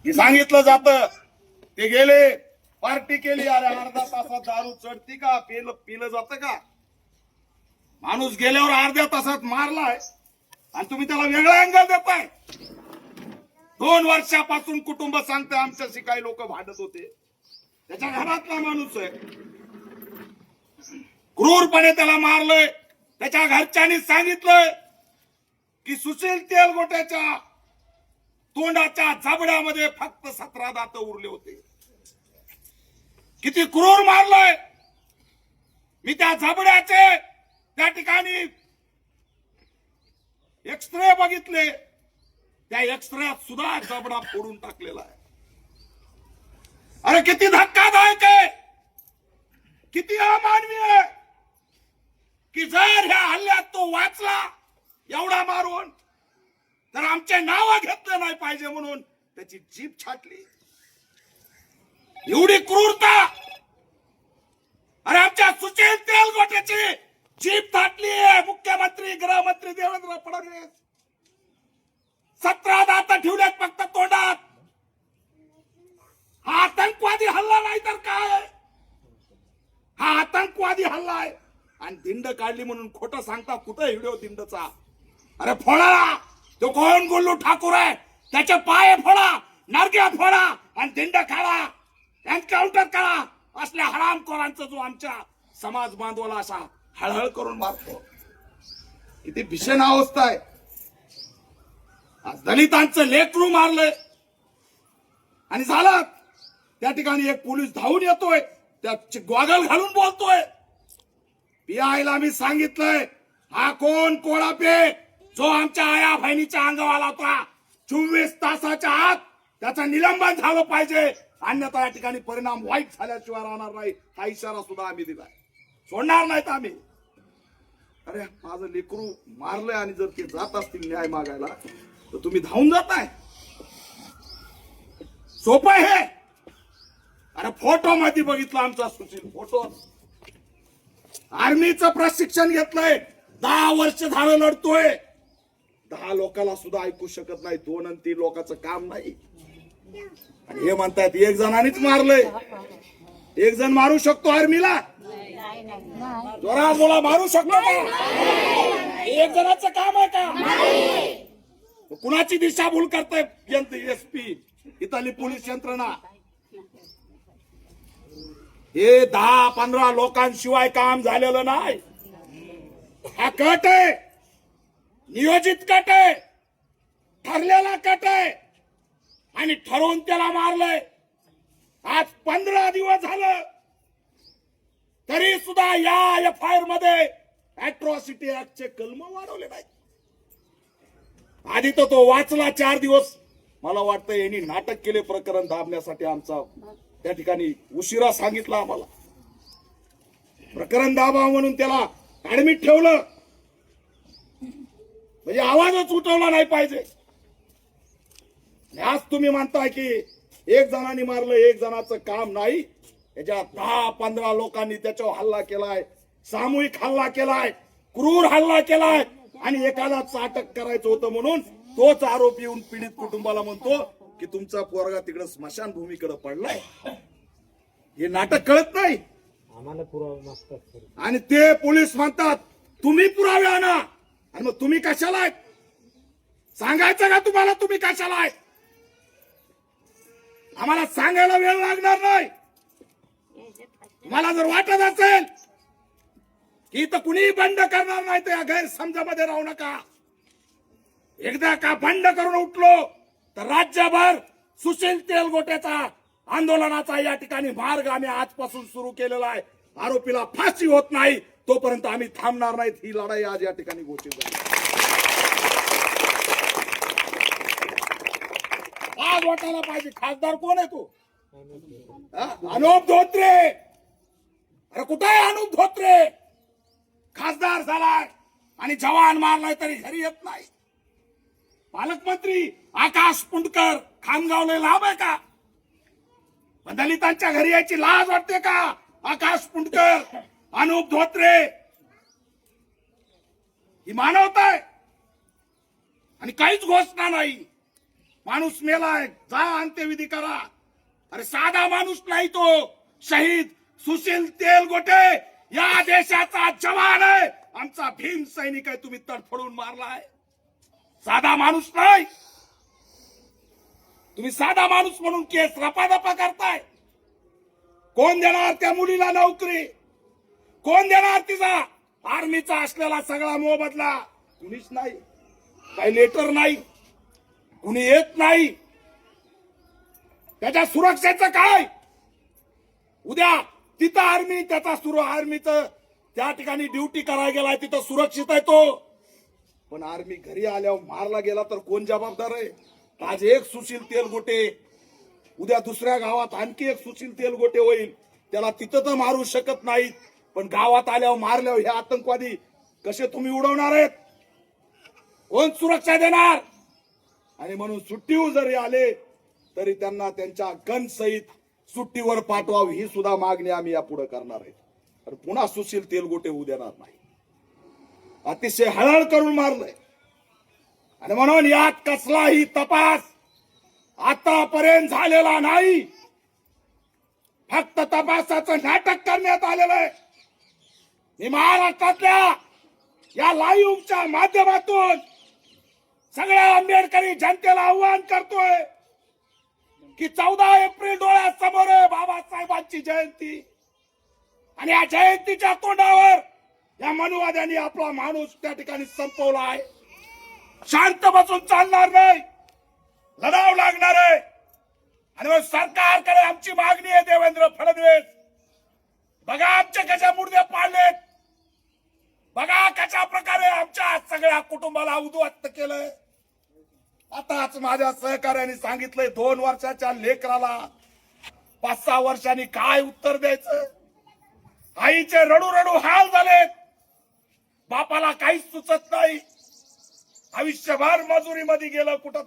की सांगितलं जातं ते गेले पार्टी केली, अरे अर्धा तासात दारू चढती का? पिलं जातं का? माणूस गेल्यावर अर्ध्या तासात मारलाय आणि तुम्ही त्याला वेगळा अँगल देताय. 2 वर्षापासून कुटुंब सांगते आमच्याशी काही लोक भांडत होते, त्याच्या घरातला माणूस आहे, क्रूरपणे त्याला मारलंय. त्याच्या घरच्यांनी सांगितलंय की सुशील तेलगोट्याच्या तोंडाच्या जबड्यामध्ये फक्त 17 दात उरले होते. किती क्रूर मारलंय. मी त्या जबड्याचे त्या ठिकाणी एक्सरे बघितले, त्या एक्सरेत सुद्धा जबडा फोडून टाकलेला आहे. अरे किती धक्कादायक आहे, किती अमानवीय आहे की जर ह्या हल्ल्यात तो वाचला एवढा मारून, तर आमचे नाव घेतले नाही पाहिजे म्हणून त्याची जीभ छाटली. एवढी क्रूरता. अरे आमच्या सुशील तेलगोट्याची जीभ छाटली आहे मुख्यमंत्री गृहमंत्री देवेंद्र फडणवीस. 17 दात ठेवल्यात फक्त तोंडात. हा आतंकवादी हल्ला नाही तर काय? हा आतंकवादी हल्ला आहे. आणि धिंड काढली म्हणून खोटं सांगता. कुठं व्हिडिओ धिंडचा? अरे फोडा. तो कोण गोल्लू ठाकूर आहे त्याचे पाय फोडा, नरग्या फोडा आणि धिंड काढा, एन्काउंटर करा. असल्या हरामखोरांचा जो आमच्या समाज बांधवाला असा हळहळ करून मारतो. किती भीषण अवस्था आहे. आज दलितांचं लेकरू मारलंय आणि झालं. त्या ठिकाणी एक पोलीस धावून येतोय, त्या गॉगल घालून बोलतोय. पीआयला मी सांगितलंय, हा कोण कोळापे जो आमच्या आया बहिणीच्या अंगावाला होता, 24 तासाच्या आत त्याचं निलंबन झालं पाहिजे, अन्यथा या ठिकाणी परिणाम वाईट झाल्याशिवाय राहणार नाही. हा इशारा सुद्धा आम्ही दिलाय. सोडणार नाहीत आम्ही. अरे माझं लेकरू मारलंय आणि जर ते जात असतील न्याय मागायला तर तुम्ही धावून जाताय. सोपं आहे. अरे फोटो मध्ये बघितलं आमचा सुशील, फोटो. आर्मीचं प्रशिक्षण घेतलंय, 10 वर्ष झालं लढतोय. 10 लोकांना सुद्धा ऐकू शकत नाही. 2 आणि 3 लोकांचं काम नाही. आणि हे म्हणतायत एक जणांनीच मारलंय. एक जण मारू शकतो आर्मीला? जोरात बोला, मारू शकतो का? एक जणाचं काम आहे का? कुणाची दिशाभूल करताय एसपी, इथली पोलीस यंत्रणा? हे 10-15 लोकांशिवाय काम झालेलं नाही. हा कट आहे, नियोजित कट आहे, ठरलेला कट आहे आणि ठरवून त्याला मारलंय. आज 15 दिवस झालं तरी सुद्धा या एफआयआर मध्ये अॅट्रॉसिटी ऍक्टचे कलम वाढवले नाही. आधी तर तो वाचला 4 दिवस. मला वाटतं यांनी नाटक केले प्रकरण दाबण्यासाठी. आमचा त्या ठिकाणी उशिरा सांगितलं आम्हाला, प्रकरण दाबा म्हणून त्याला ऍडमिट ठेवलं, म्हणजे आवाजच उठवला नाही पाहिजे. आज तुम्ही म्हणताय की एक जणांनी मारलं, एक जणाचं काम नाही. याच्या 10-15 लोकांनी त्याच्यावर हल्ला केलाय, सामूहिक हल्ला केलाय, क्रूर हल्ला केलाय. आणि एकालाच अटक करायचं होतं म्हणून तोच आरोपी येऊन पीडित कुटुंबाला म्हणतो की तुमचा पोरगा तिकडे स्मशान भूमीकडे पडलाय. हे नाटक कळत नाही आम्हाला पुरावा मागतात. आणि ते पोलीस म्हणतात तुम्ही पुरावे आणा. आणि मग तुम्ही कशाला आहेत? सांगायचं का तुम्हाला तुम्ही कशाला आहेत? आम्हाला सांगायला वेळ लागणार नाही. तुम्हाला जर वाटत असेल की इथं कुणीही बंड करणार नाही तर या गैरसमजामध्ये राहू नका. एकदा का बंड करून उठलो तर राज्यभर सुशील तेलगोट्याचा आंदोलनाचा या ठिकाणी मार्ग आम्ही आजपासून सुरू केलेला आहे. आरोपीला फाशी होत नाही तोपर्यंत आम्ही थांबणार नाहीत. ही लढाई आज या ठिकाणी घोषित झाली. आज वाटायला पाहिजे खासदार कोण आहे तो? अनुप धोत्रे. अरे कुठे आहे अनुप धोत्रे? खासदार झालाय आणि जवान मारलाय तरी घरी येत नाही. पालकमंत्री आकाश पुंडकर खामगावला लाभ आहे का? दलितांच्या घरी यायची लाज वाटते का? आकाश पुंडकर, अनुप धोत्रे, ही मानवता आहे आणि काहीच घोषणा नाही. माणूस मेलाय, जा अंत्यविधी करा. अरे साधा माणूस नाही तो, शहीद सुशील तेलगोटे या देशाचा जवान आहे, आमचा भीम सैनिक आहे, तुम्ही तडफडून मारलाय. साधा माणूस नाही तुम्ही, साधा माणूस म्हणून केस रपादपा करताय. कोण देणार त्या मुलीला नोकरी? कोण देणार तिचा आर्मीचा असलेला सगळा मोबदला? कुणीच नाही. काही लेटर नाही, कुणी येत नाही. त्याच्या सुरक्षेचं काय? उद्या तिथं आर्मी, त्याचा आर्मीचं त्या ठिकाणी ड्युटी करायला गेलाय, तिथं सुरक्षित आहे तो. पण आर्मी घरी आल्यावर मारला गेला तर कोण जबाबदार आहे? आज एक सुशील तेलगोटे, उद्या दुसऱ्या गावात आणखी एक सुशील तेलगोटे होईल. त्याला तिथं तर मारू शकत नाहीत, पण गावात आल्यावर मारल्यावर हे आतंकवादी कसे तुम्ही उडवणार आहेत? कोण सुरक्षा देणार? आणि म्हणून सुट्टीवर जरी आले तरी त्यांना त्यांच्या गन सहित सुट्टीवर पाठवावी, ही सुद्धा मागणी आम्ही यापुढे करणार आहे. तर पुन्हा सुशील तेलगोटे होऊ देणार नाही. अतिशय हळहळ करून मारलंय. आणि म्हणून यात कसलाही तपास आतापर्यंत झालेला नाही. फक्त तपासाचं नाटक करण्यात आलेलं आहे. मी महाराष्ट्रातल्या या लाईव्हच्या माध्यमातून सगळ्या आंबेडकरी जनतेला आव्हान करतोय की 14 एप्रिल डोळ्यासमोर आहे बाबासाहेबांची जयंती, आणि या जयंतीच्या तोंडावर या मनुवाद्यांनी आपला माणूस त्या ठिकाणी संपवला आहे. शांत बसून चालणार नाही, लढावं लागणार आहे. आणि मग सरकारकडे आमची मागणी आहे, देवेंद्र फडणवीस, बघा आमचे कशा मुर्दे पाडलेत, बघा कशा प्रकारे आमच्या सगळ्या कुटुंबाला उद्ध्वस्त केलंय. आताच माझ्या सहकार्याने सांगितलंय 2 वर्षाच्या लेकराला 5-6 वर्षांनी काय उत्तर द्यायचं? आईचे रडू रडू हाल झालेत, बापाला काहीच सुचत नाही. आयुष्यभर मजुरीमध्ये गेलं कुठं तरी